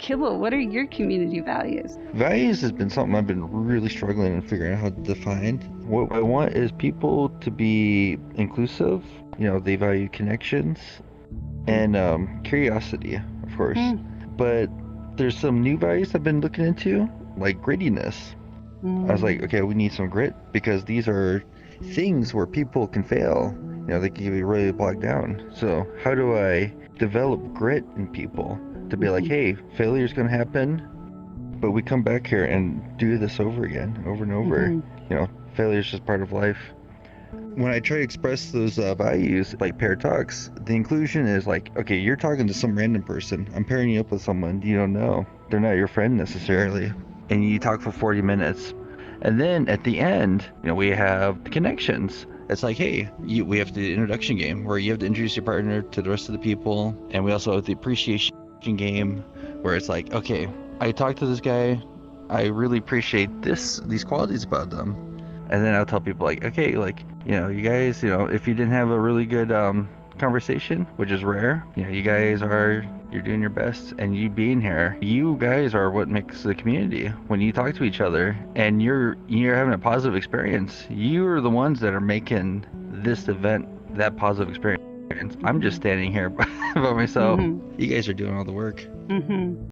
Kibble, what are your community values? Values has been something I've been really struggling in figuring out how to define. What I want is people to be inclusive. They value connections and curiosity, of course. But there's some new values I've been looking into, like grittiness. I was like, okay, we need some grit because these are things where people can fail. They can be really bogged down. So how do I develop grit in people to be like, hey, failure's going to happen, but we come back here and do this over again, over and over. Failure's just part of life. When I try to express those values, like pair talks, the inclusion is like, okay, you're talking to some random person. I'm pairing you up with someone you don't know. They're not your friend necessarily. And you talk for 40 minutes. And then at the end, we have the connections. It's like, hey, we have the introduction game where you have to introduce your partner to the rest of the people. And we also have the appreciation game where it's like, okay, I talked to this guy. I really appreciate these qualities about them. And then I'll tell people like, okay, like, you guys, if you didn't have a really good conversation, which is rare, you're doing your best, and you being here, you guys are what makes the community. When you talk to each other and you're having a positive experience, you are the ones that are making this event that positive experience. I'm just standing here by myself. You guys are doing all the work.